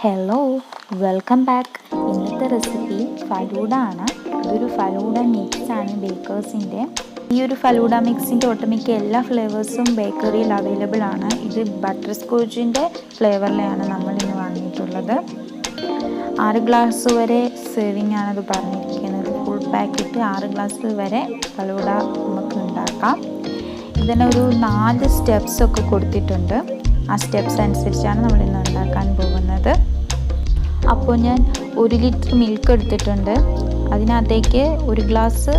Hello, welcome back. ഇന്നത്തെ recipe falooda ആണ്. ഇതൊരു ഫലൂഡ മിക്സാണ് ബേക്കേഴ്സിൻ്റെ. ഈ ഒരു ഫലൂഡ മിക്സിൻ്റെ ഒട്ടുമിക്ക എല്ലാ ഫ്ലേവേഴ്സും ബേക്കറിയിൽ അവൈലബിൾ ആണ്. ഇത് ബട്ടർ സ്കോച്ചിൻ്റെ ഫ്ലേവറിലാണ് നമ്മളിന്ന് വാങ്ങിയിട്ടുള്ളത്. 6 ഗ്ലാസ് വരെ സേവിങ് ആണത് പറഞ്ഞിരിക്കുന്നത്. ഫുൾ പാക്കറ്റ് 6 ഗ്ലാസ് വരെ ഫലൂഡ നമുക്ക് ഉണ്ടാക്കാം. ഇതിനൊരു 4 സ്റ്റെപ്സൊക്കെ കൊടുത്തിട്ടുണ്ട്. ആ സ്റ്റെപ്സ് അനുസരിച്ചാണ് നമ്മളിന്ന് ഉണ്ടാക്കാൻ പോകുന്നത്. അപ്പോൾ ഞാൻ 1 ലിറ്റർ മിൽക്ക് എടുത്തിട്ടുണ്ട്. അതിനകത്തേക്ക് 1 ഗ്ലാസ്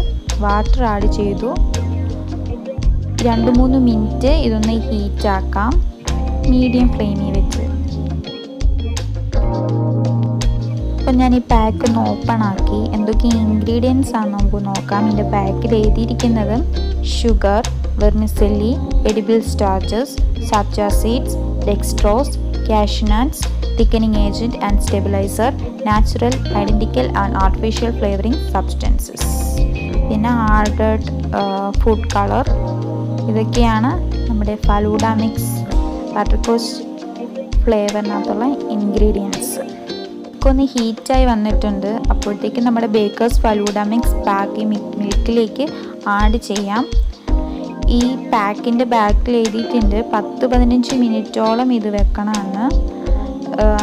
വാട്ടർ ആഡ് ചെയ്തു. 2-3 മിനിറ്റ് ഇതൊന്ന് ഹീറ്റാക്കാം, മീഡിയം ഫ്ലെയിമിൽ വെച്ച്. അപ്പം ഞാൻ ഈ പാക്ക് ഒന്ന് ഓപ്പൺ ആക്കി. എന്തൊക്കെ ഇൻഗ്രീഡിയൻസ് ആണ് നമുക്ക് നോക്കാം. ഇതിൻ്റെ പാക്കിൽ എഴുതിയിരിക്കുന്നത് sugar, vermicelli, edible starches, sabja seeds, dextrose, cashew nuts, thickening agent and stabilizer, natural, identical and artificial flavoring substances. പിന്നെ ആഡഡ് ഫുഡ് കളർ. ഇതൊക്കെയാണ് നമ്മുടെ ഫലൂഡ മിക്സ് ബട്ടർസ്കോച്ച് ഫ്ലേവറിനകത്തുള്ള ഇൻഗ്രീഡിയൻസ്. ഒക്കെ ഒന്ന് ഹീറ്റായി വന്നിട്ടുണ്ട്. അപ്പോഴത്തേക്കും നമ്മുടെ ബേക്കേഴ്സ് ഫലൂഡ മിക്സ് പാക്ക് മിൽക്കിലേക്ക് ആഡ് ചെയ്യാം. ഈ പാക്കിൻ്റെ ബാക്കിൽ എഴുതിയിട്ടുണ്ട് 10-15 മിനിറ്റോളം ഇത് വെക്കണമെന്ന്.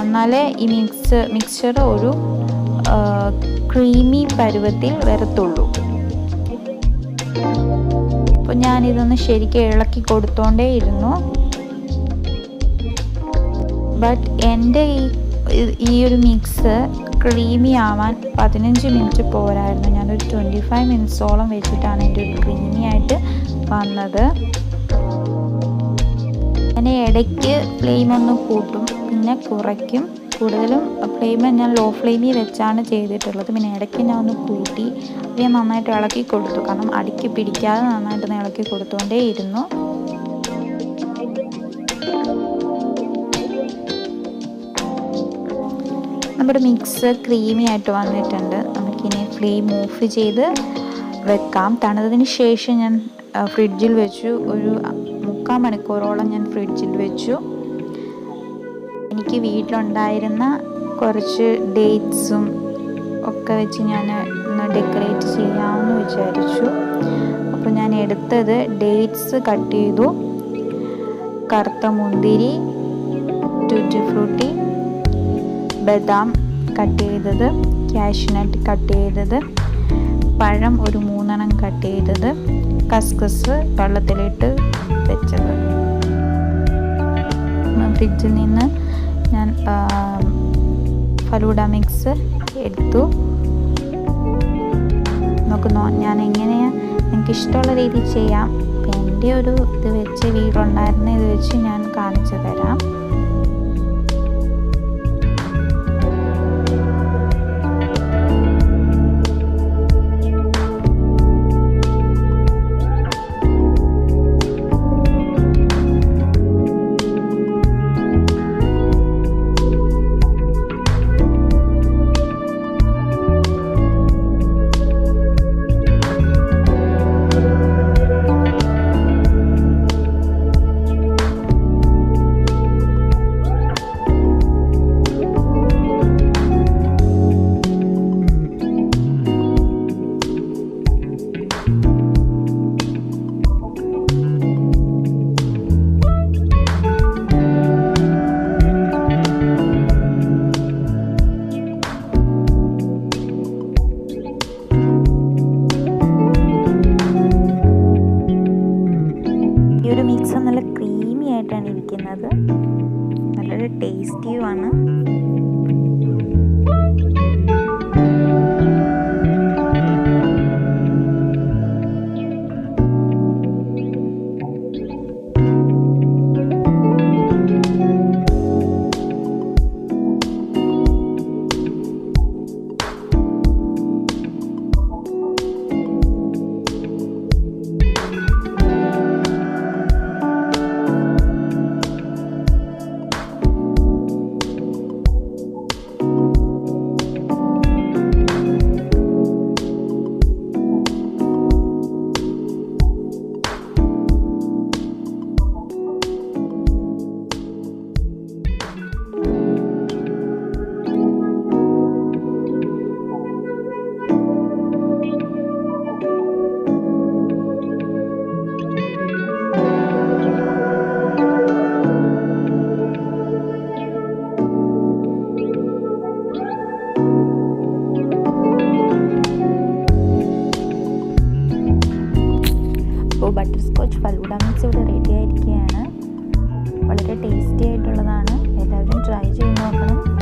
എന്നാലേ ഈ മിക്സ്ചർ ഒരു ക്രീമി പരുവത്തിൽ വരത്തുള്ളൂ. അപ്പോൾ ഞാനിതൊന്ന് ശരിക്കും ഇളക്കി കൊടുത്തോണ്ടേ ഇരുന്നു. ബട്ട് എൻ്റെ ഈ ഒരു മിക്സ് ക്രീമി ആവാൻ 15 മിനിറ്റ് പോരായിരുന്നു. ഞാനൊരു 25 മിനിറ്റ്സോളം വെച്ചിട്ടാണ് എൻ്റെ ഒരു ക്രീമി ആയിട്ട് വന്നത്. ഞാൻ ഇടയ്ക്ക് ഫ്ലെയിം ഒന്ന് കൂട്ടും, പിന്നെ കുറയ്ക്കും. കൂടുതലും ഫ്ലെയിം ഞാൻ ലോ ഫ്ലെയിമിൽ വെച്ചാണ് ചെയ്തിട്ടുള്ളത്. പിന്നെ ഇടയ്ക്ക് ഞാൻ ഒന്ന് കൂട്ടി ഞാൻ നന്നായിട്ട് ഇളക്കി കൊടുത്തു. കാരണം അടിക്ക് പിടിക്കാതെ നന്നായിട്ട് ഇളക്കി കൊടുത്തുകൊണ്ടേ ഇരുന്നു. നമ്മുടെ മിക്സ് ക്രീമി ആയിട്ട് വന്നിട്ടുണ്ട്. നമുക്കിനി ഫ്ലെയിം ഓഫ് ചെയ്ത് വെക്കാം. തണുത്തതിന് ശേഷം ഞാൻ ഫ്രിഡ്ജിൽ വെച്ചു. ഒരു 3/4 മണിക്കൂറോളം ഞാൻ ഫ്രിഡ്ജിൽ വെച്ചു. എനിക്ക് വീട്ടിലുണ്ടായിരുന്ന കുറച്ച് ഡേറ്റ്സും ഒക്കെ വെച്ച് ഞാൻ ഒന്ന് ഡെക്കറേറ്റ് ചെയ്യാമെന്ന് വിചാരിച്ചു. അപ്പോൾ ഞാൻ എടുത്തത് ഡേറ്റ്സ് കട്ട് ചെയ്തു, കറുത്ത മുന്തിരി, ടൂറ്റി ഫ്രൂട്ടി, ബദാം കട്ട് ചെയ്തത്, കാഷ്യൂ നട്ട് കട്ട് ചെയ്തത്, പഴം ഒരു 3 എണ്ണം കട്ട് ചെയ്തത്, കസ്കസ് വെള്ളത്തിലിട്ട് വെച്ചത്. ഫ്രിഡ്ജിൽ നിന്ന് ഞാൻ ഫലൂഡ മിക്സ് എടുത്തു. നോക്കുന്നു ഞാൻ എങ്ങനെയാണ്, എനിക്ക് ഇഷ്ടമുള്ള രീതിയിൽ ചെയ്യാം. അപ്പം എൻ്റെ ഒരു ഇത് വെച്ച് വീട്ടിലുണ്ടായിരുന്ന ഇത് വെച്ച് ഞാൻ കാണിച്ചു തരാം. ഒരു മിക്സ് നല്ല ക്രീമി ആയിട്ടാണ് ഇരിക്കുന്നത്. നല്ലൊരു ടേസ്റ്റിയുമാണ്. ബട്ടർ സ്കോച്ച് ഫലൂഡ മിക്സ് ഇവിടെ റെഡി ആയിരിക്കുകയാണ്. വളരെ ടേസ്റ്റി ആയിട്ടുള്ളതാണ്. എല്ലാവരും ട്രൈ ചെയ്ത് നോക്കണം.